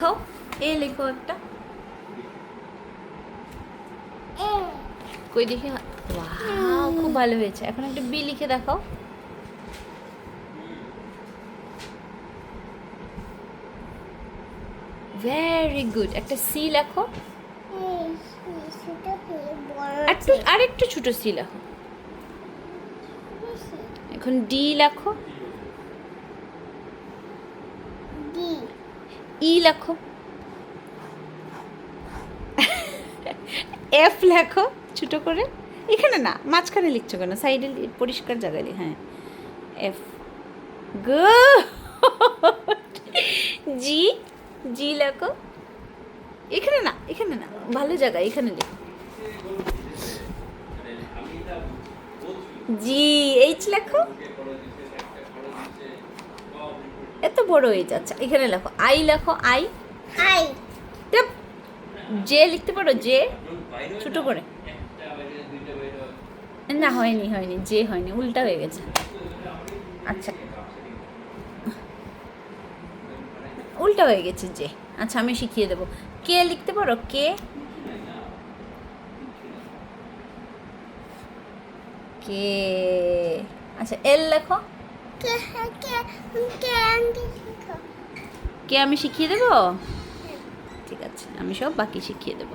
খাও এ লেখো একটা কই দেখি ওয়াও খুব ভালো হয়েছে এখন একটা বি লিখে দেখাও ভেরি গুড একটা সি লেখো একটু আরেকটু ছোট সি লেখো এখন ডি লেখো ই লেখো এফ লেখো ছোট করে এখানে না মাঝখানে লিখছো কেন সাইডে পরিষ্কার জায়গায় হ্যাঁ এফ গুড জি জি লেখো এখানে না ভালো জায়গা এখানে লেখো জি এইচ লেখো এত বড় এইচ আচ্ছা এখানে লেখো আই লেখো আই আই জে লিখতে পারো জে ছোট করে না হয়নি জে হয়নি উল্টা হয়ে গেছে আচ্ছা উল্টা হয়ে গেছে জে আচ্ছা আমি শিখিয়ে দেবো কে লিখতে পারো কে কে আচ্ছা এল লেখো কে আমি শিখিয়ে দেবো ঠিক আছে আমি সব বাকি শিখিয়ে দেবো